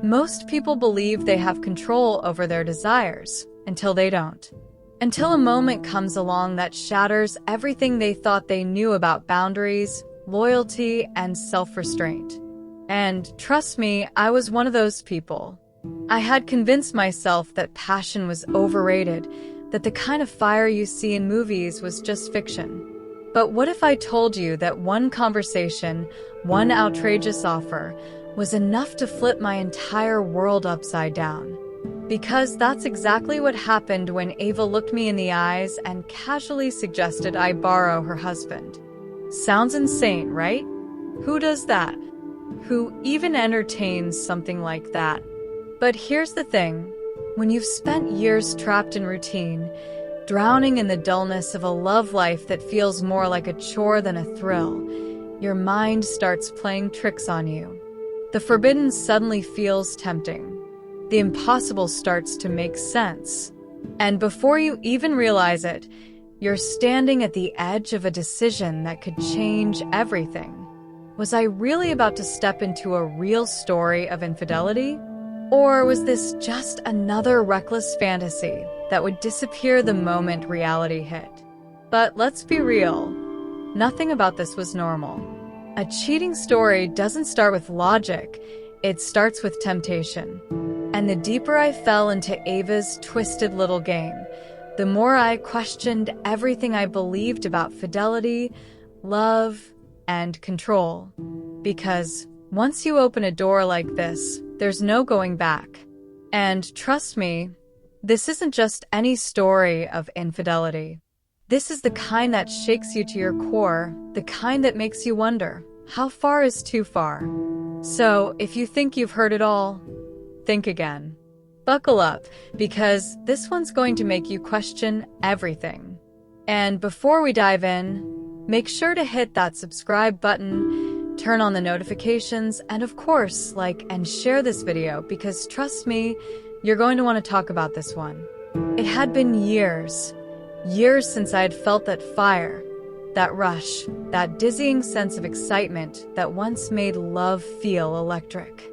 Most people believe they have control over their desires until they don't. Until a moment comes along that shatters everything they thought they knew about boundaries, loyalty, and self-restraint. And trust me, I was one of those people. I had convinced myself that passion was overrated, that the kind of fire you see in movies was just fiction. But what if I told you that one conversation, one outrageous offer, was enough to flip my entire world upside down? Because that's exactly what happened when Ava looked me in the eyes and casually suggested I borrow her husband. Sounds insane, right? Who does that? Who even entertains something like that? But here's the thing. When you've spent years trapped in routine, drowning in the dullness of a love life that feels more like a chore than a thrill, your mind starts playing tricks on you. The forbidden suddenly feels tempting. The impossible starts to make sense. And before you even realize it, you're standing at the edge of a decision that could change everything. Was I really about to step into a real story of infidelity? Or was this just another reckless fantasy that would disappear the moment reality hit? But let's be real, nothing about this was normal. A cheating story doesn't start with logic, it starts with temptation. And the deeper I fell into Ava's twisted little game, the more I questioned everything I believed about fidelity, love, and control. Because once you open a door like this, there's no going back. And trust me, this isn't just any story of infidelity. This is the kind that shakes you to your core, the kind that makes you wonder, how far is too far? So, if you think you've heard it all, think again. Buckle up, because this one's going to make you question everything. And before we dive in, make sure to hit that subscribe button, turn on the notifications, and of course, like and share this video because trust me, you're going to want to talk about this one. It had been years since I had felt that fire, that rush, that dizzying sense of excitement that once made love feel electric.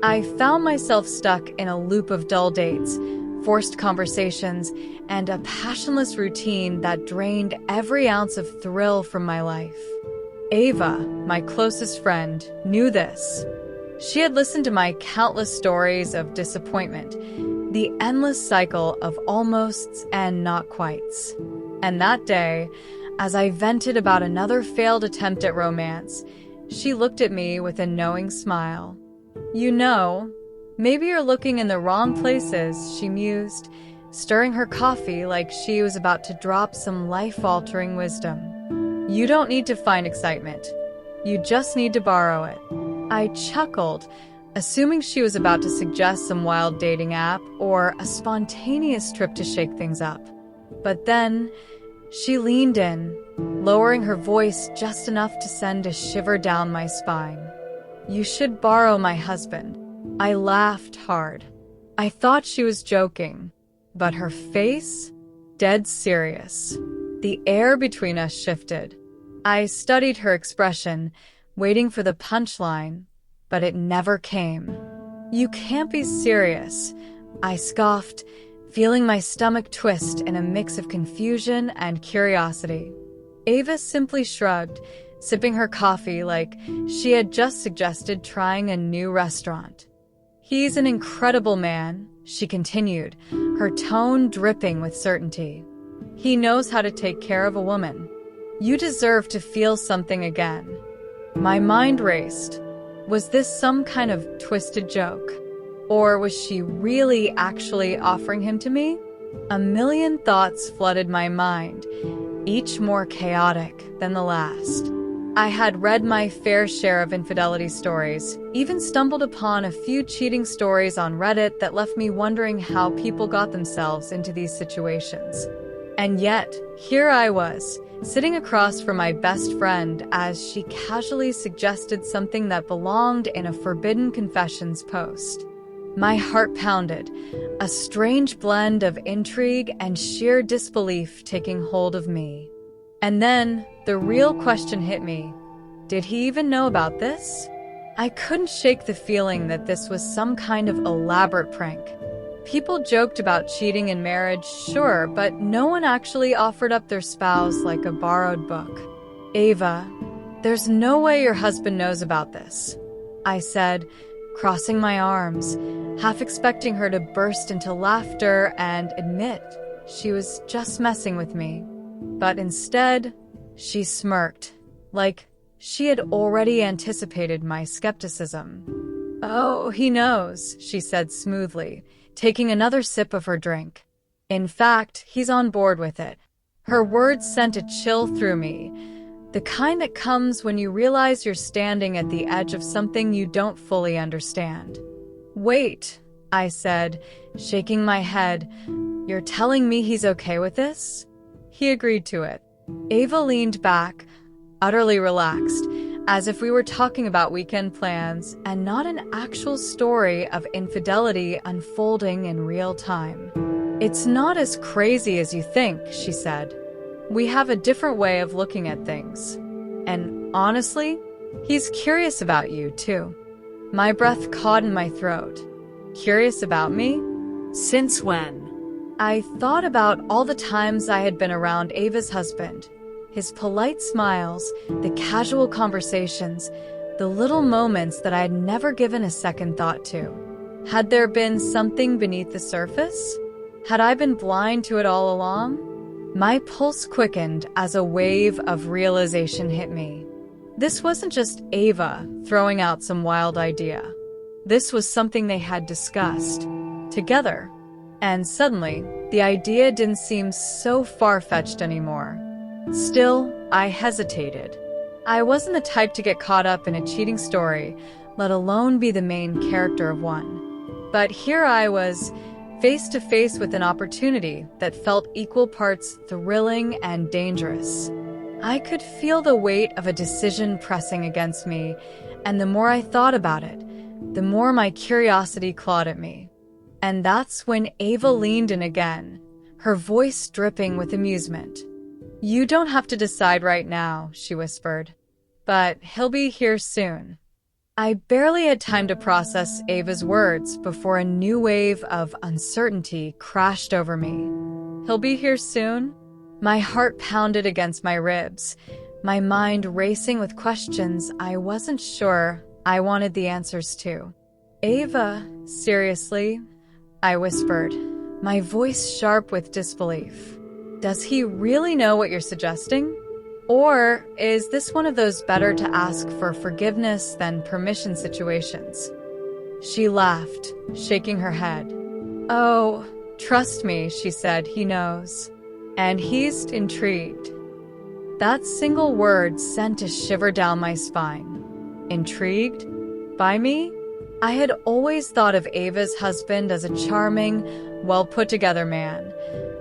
I found myself stuck in a loop of dull dates, forced conversations, and a passionless routine that drained every ounce of thrill from my life. Ava, my closest friend, knew this. She had listened to my countless stories of disappointment, the endless cycle of almosts and not quites. And that day, as I vented about another failed attempt at romance, she looked at me with a knowing smile. You know, maybe you're looking in the wrong places, she mused, stirring her coffee like she was about to drop some life-altering wisdom. You don't need to find excitement. You just need to borrow it. I chuckled, assuming she was about to suggest some wild dating app or a spontaneous trip to shake things up. But then, she leaned in, lowering her voice just enough to send a shiver down my spine. You should borrow my husband. I laughed hard. I thought she was joking, but her face? Dead serious. The air between us shifted. I studied her expression, waiting for the punchline, but it never came. You can't be serious, I scoffed, feeling my stomach twist in a mix of confusion and curiosity. Ava simply shrugged, sipping her coffee like she had just suggested trying a new restaurant. He's an incredible man, she continued, her tone dripping with certainty. He knows how to take care of a woman. You deserve to feel something again. My mind raced. Was this some kind of twisted joke? Or was she really actually offering him to me? A million thoughts flooded my mind, each more chaotic than the last. I had read my fair share of infidelity stories, even stumbled upon a few cheating stories on Reddit that left me wondering how people got themselves into these situations. And yet, here I was, sitting across from my best friend as she casually suggested something that belonged in a forbidden confessions post. My heart pounded, a strange blend of intrigue and sheer disbelief taking hold of me. And then, the real question hit me. Did he even know about this? I couldn't shake the feeling that this was some kind of elaborate prank. People joked about cheating in marriage, sure, but no one actually offered up their spouse like a borrowed book. Ava, there's no way your husband knows about this, I said, crossing my arms, half expecting her to burst into laughter and admit she was just messing with me. But instead, she smirked, like she had already anticipated my skepticism. Oh, he knows, she said smoothly, taking another sip of her drink. In fact, he's on board with it. Her words sent a chill through me, the kind that comes when you realize you're standing at the edge of something you don't fully understand. Wait, I said, shaking my head. You're telling me he's okay with this? He agreed to it. Ava leaned back, utterly relaxed, as if we were talking about weekend plans and not an actual story of infidelity unfolding in real time. It's not as crazy as you think, she said. We have a different way of looking at things. And honestly, he's curious about you, too. My breath caught in my throat. Curious about me? Since when? I thought about all the times I had been around Ava's husband. His polite smiles, the casual conversations, the little moments that I had never given a second thought to. Had there been something beneath the surface? Had I been blind to it all along? My pulse quickened as a wave of realization hit me. This wasn't just Ava throwing out some wild idea. This was something they had discussed together. And suddenly, the idea didn't seem so far-fetched anymore. Still, I hesitated. I wasn't the type to get caught up in a cheating story, let alone be the main character of one. But here I was, face to face with an opportunity that felt equal parts thrilling and dangerous. I could feel the weight of a decision pressing against me, and the more I thought about it, the more my curiosity clawed at me. And that's when Ava leaned in again, her voice dripping with amusement. You don't have to decide right now, she whispered, but he'll be here soon. I barely had time to process Ava's words before a new wave of uncertainty crashed over me. He'll be here soon? My heart pounded against my ribs, my mind racing with questions I wasn't sure I wanted the answers to. Ava, seriously? I whispered, my voice sharp with disbelief. Does he really know what you're suggesting? Or is this one of those better to ask for forgiveness than permission situations? She laughed, shaking her head. Oh, trust me, she said, he knows. And he's intrigued. That single word sent a shiver down my spine. Intrigued? By me? I had always thought of Ava's husband as a charming, well-put-together man.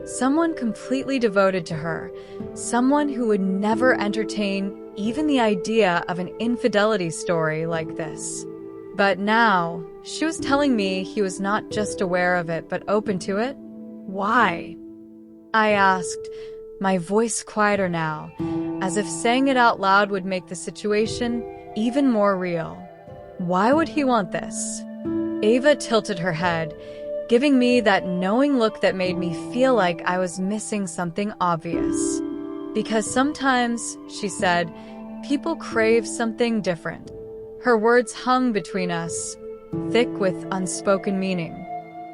Someone completely devoted to her, someone who would never entertain even the idea of an infidelity story like this. But now, she was telling me he was not just aware of it, but open to it. Why? I asked, my voice quieter now, as if saying it out loud would make the situation even more real. Why would he want this? Ava tilted her head, giving me that knowing look that made me feel like I was missing something obvious. Because sometimes, she said, people crave something different. Her words hung between us, thick with unspoken meaning.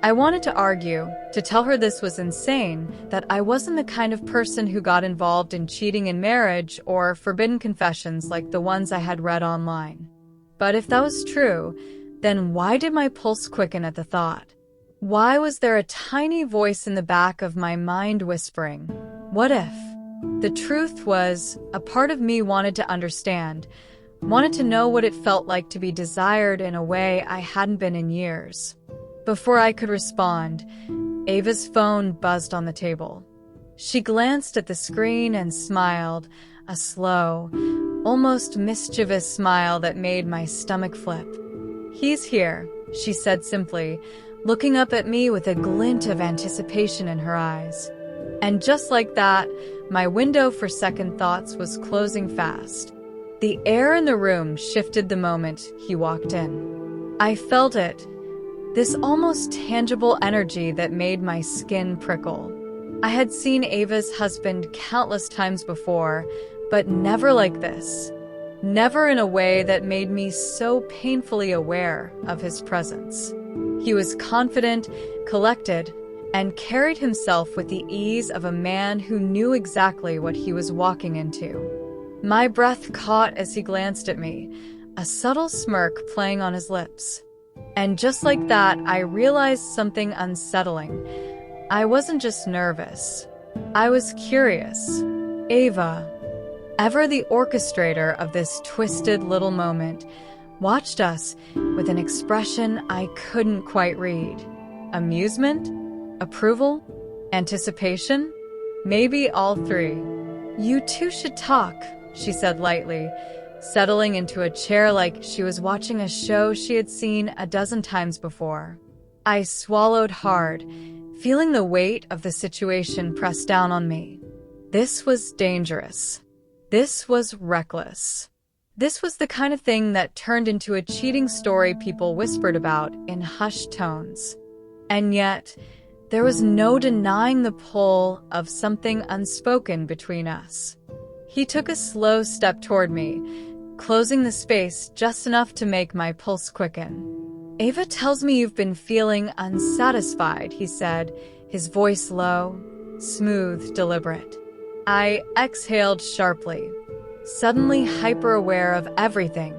I wanted to argue, to tell her this was insane, that I wasn't the kind of person who got involved in cheating in marriage or forbidden confessions like the ones I had read online. But if that was true, then why did my pulse quicken at the thought? Why was there a tiny voice in the back of my mind whispering, what if? The truth was, a part of me wanted to understand, wanted to know what it felt like to be desired in a way I hadn't been in years. Before I could respond, Ava's phone buzzed on the table. She glanced at the screen and smiled, a slow, almost mischievous smile that made my stomach flip. He's here, she said simply, looking up at me with a glint of anticipation in her eyes. And just like that, my window for second thoughts was closing fast. The air in the room shifted the moment he walked in. I felt it, this almost tangible energy that made my skin prickle. I had seen Ava's husband countless times before, but never like this. Never in a way that made me so painfully aware of his presence. He was confident, collected, and carried himself with the ease of a man who knew exactly what he was walking into. My breath caught as he glanced at me, a subtle smirk playing on his lips. And just like that, I realized something unsettling. I wasn't just nervous. I was curious. Ava, ever the orchestrator of this twisted little moment, watched us with an expression I couldn't quite read. Amusement? Approval? Anticipation? Maybe all three. You two should talk, she said lightly, settling into a chair like she was watching a show she had seen a dozen times before. I swallowed hard, feeling the weight of the situation press down on me. This was dangerous. This was reckless. This was the kind of thing that turned into a cheating story people whispered about in hushed tones. And yet, there was no denying the pull of something unspoken between us. He took a slow step toward me, closing the space just enough to make my pulse quicken. Ava tells me you've been feeling unsatisfied, he said, his voice low, smooth, deliberate. I exhaled sharply, suddenly hyper-aware of everything.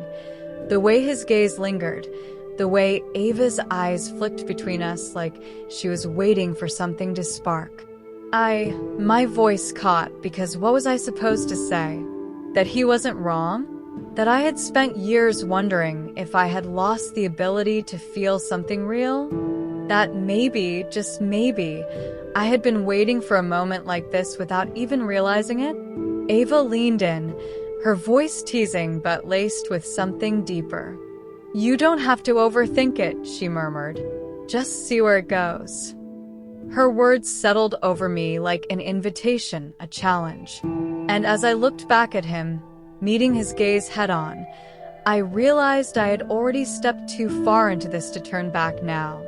The way his gaze lingered, the way Ava's eyes flicked between us like she was waiting for something to spark. My voice caught because what was I supposed to say? That he wasn't wrong? That I had spent years wondering if I had lost the ability to feel something real? That maybe, just maybe, I had been waiting for a moment like this without even realizing it? Ava leaned in, her voice teasing but laced with something deeper. You don't have to overthink it, she murmured. Just see where it goes. Her words settled over me like an invitation, a challenge. And as I looked back at him, meeting his gaze head-on, I realized I had already stepped too far into this to turn back now.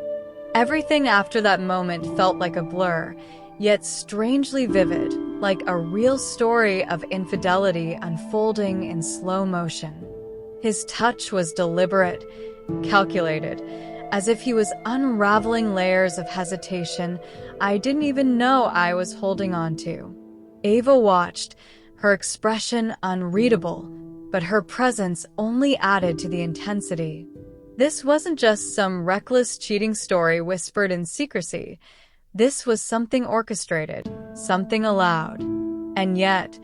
Everything after that moment felt like a blur, yet strangely vivid, like a real story of infidelity unfolding in slow motion. His touch was deliberate, calculated, as if he was unraveling layers of hesitation I didn't even know I was holding on to. Ava watched, her expression unreadable, but her presence only added to the intensity. This wasn't just some reckless cheating story whispered in secrecy. This was something orchestrated, something allowed. And yet,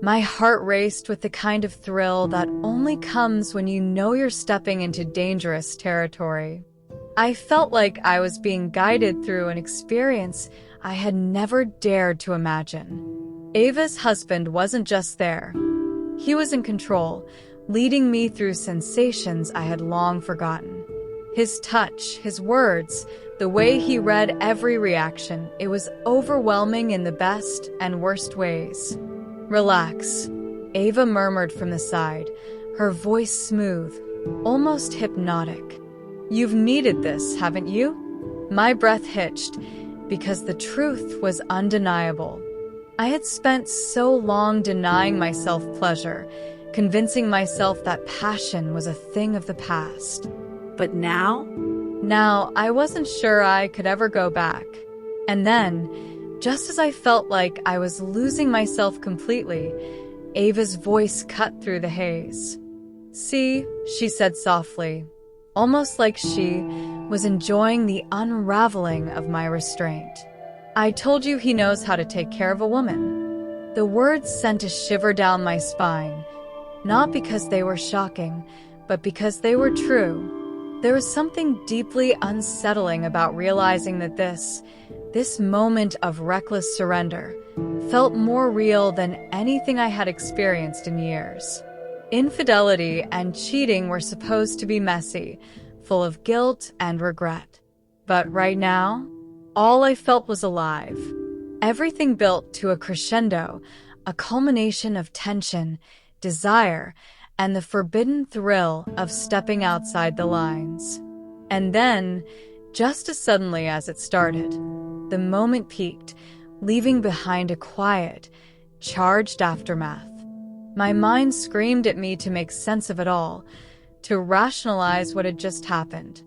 my heart raced with the kind of thrill that only comes when you know you're stepping into dangerous territory. I felt like I was being guided through an experience I had never dared to imagine. Ava's husband wasn't just there. He was in control, leading me through sensations I had long forgotten. His touch, his words, the way he read every reaction, it was overwhelming in the best and worst ways. Relax, Ava murmured from the side, her voice smooth, almost hypnotic. You've needed this, haven't you? My breath hitched, because the truth was undeniable. I had spent so long denying myself pleasure, convincing myself that passion was a thing of the past. But now? Now, I wasn't sure I could ever go back. And then, just as I felt like I was losing myself completely, Ava's voice cut through the haze. See, she said softly, almost like she was enjoying the unraveling of my restraint. I told you he knows how to take care of a woman. The words sent a shiver down my spine, not because they were shocking, but because they were true. There was something deeply unsettling about realizing that this moment of reckless surrender felt more real than anything I had experienced in years. Infidelity and cheating were supposed to be messy, full of guilt and regret. But right now, all I felt was alive. Everything built to a crescendo, a culmination of tension, desire, and the forbidden thrill of stepping outside the lines. And then, just as suddenly as it started, the moment peaked, leaving behind a quiet, charged aftermath. My mind screamed at me to make sense of it all, to rationalize what had just happened.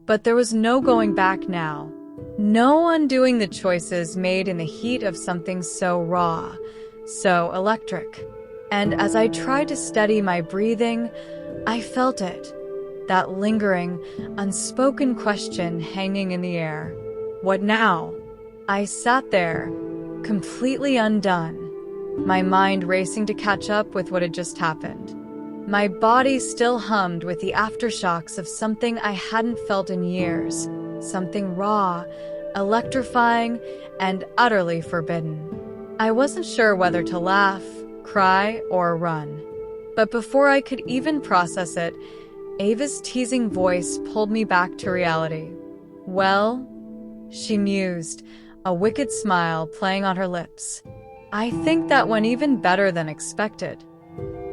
But there was no going back now. No undoing the choices made in the heat of something so raw, so electric. And as I tried to steady my breathing, I felt it, that lingering, unspoken question hanging in the air. What now? I sat there, completely undone, my mind racing to catch up with what had just happened. My body still hummed with the aftershocks of something I hadn't felt in years, something raw, electrifying, and utterly forbidden. I wasn't sure whether to laugh, cry, or run. But before I could even process it, Ava's teasing voice pulled me back to reality. "Well," she mused, a wicked smile playing on her lips. "I think that went even better than expected."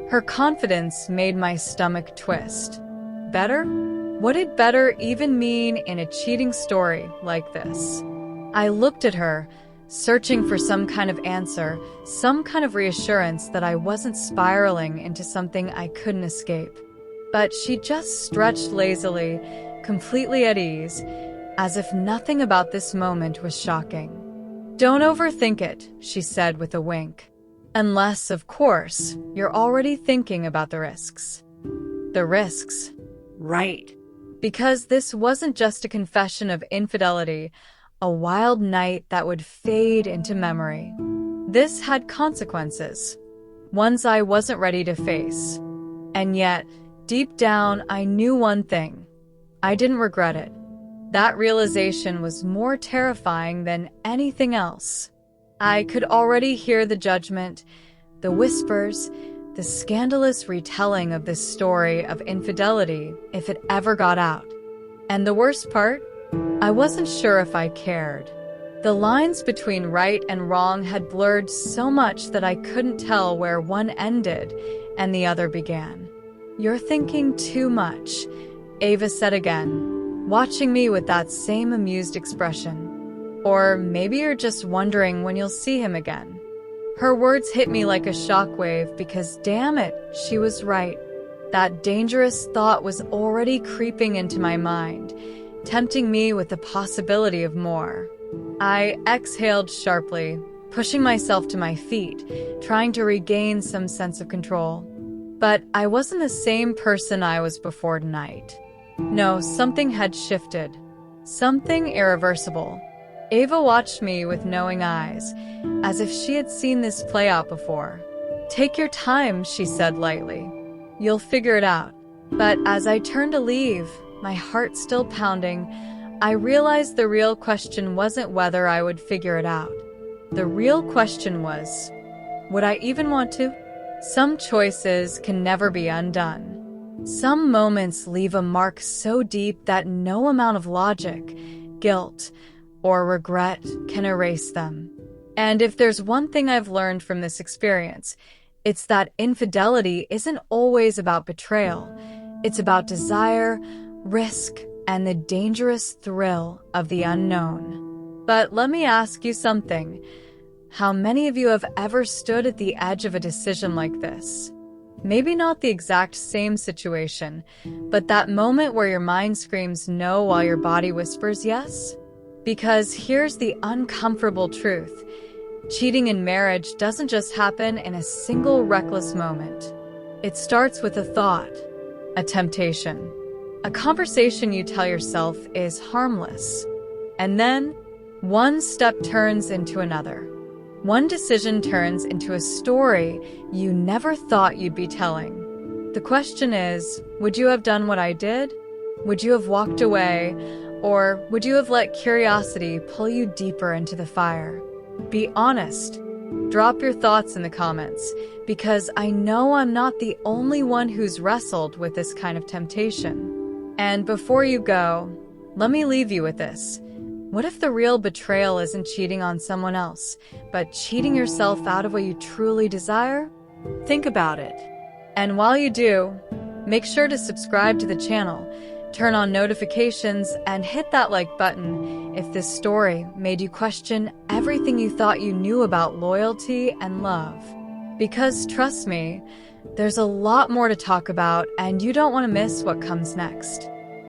Her confidence made my stomach twist. Better? What did better even mean in a cheating story like this? I looked at her, searching for some kind of answer, some kind of reassurance that I wasn't spiraling into something I couldn't escape. But she just stretched lazily, completely at ease, as if nothing about this moment was shocking. "Don't overthink it," she said with a wink. "Unless, of course, you're already thinking about the risks." The risks? Right. Because this wasn't just a confession of infidelity, a wild night that would fade into memory. This had consequences, ones I wasn't ready to face. And yet, deep down, I knew one thing. I didn't regret it. That realization was more terrifying than anything else. I could already hear the judgment, the whispers, the scandalous retelling of this story of infidelity if it ever got out. And the worst part? I wasn't sure if I cared. The lines between right and wrong had blurred so much that I couldn't tell where one ended and the other began. "You're thinking too much," Ava said again, watching me with that same amused expression. "Or maybe you're just wondering when you'll see him again." Her words hit me like a shockwave because, damn it, she was right. That dangerous thought was already creeping into my mind, tempting me with the possibility of more. I exhaled sharply, pushing myself to my feet, trying to regain some sense of control. But I wasn't the same person I was before tonight. No, something had shifted. Something irreversible. Ava watched me with knowing eyes, as if she had seen this play out before. "Take your time," she said lightly. "You'll figure it out." But as I turned to leave, my heart still pounding, I realized the real question wasn't whether I would figure it out. The real question was, would I even want to? Some choices can never be undone. Some moments leave a mark so deep that no amount of logic, guilt, or regret can erase them. And if there's one thing I've learned from this experience, it's that infidelity isn't always about betrayal. It's about desire, risk, and the dangerous thrill of the unknown. But let me ask you something. How many of you have ever stood at the edge of a decision like this? Maybe not the exact same situation, but that moment where your mind screams no while your body whispers yes? Because here's the uncomfortable truth. Cheating in marriage doesn't just happen in a single reckless moment. It starts with a thought, a temptation, a conversation you tell yourself is harmless. And then, one step turns into another. One decision turns into a story you never thought you'd be telling. The question is, would you have done what I did? Would you have walked away? Or would you have let curiosity pull you deeper into the fire? Be honest. Drop your thoughts in the comments, because I know I'm not the only one who's wrestled with this kind of temptation. And before you go, let me leave you with this. What if the real betrayal isn't cheating on someone else, but cheating yourself out of what you truly desire? Think about it. And while you do, make sure to subscribe to the channel, turn on notifications, and hit that like button if this story made you question everything you thought you knew about loyalty and love. Because trust me, there's a lot more to talk about, and you don't want to miss what comes next.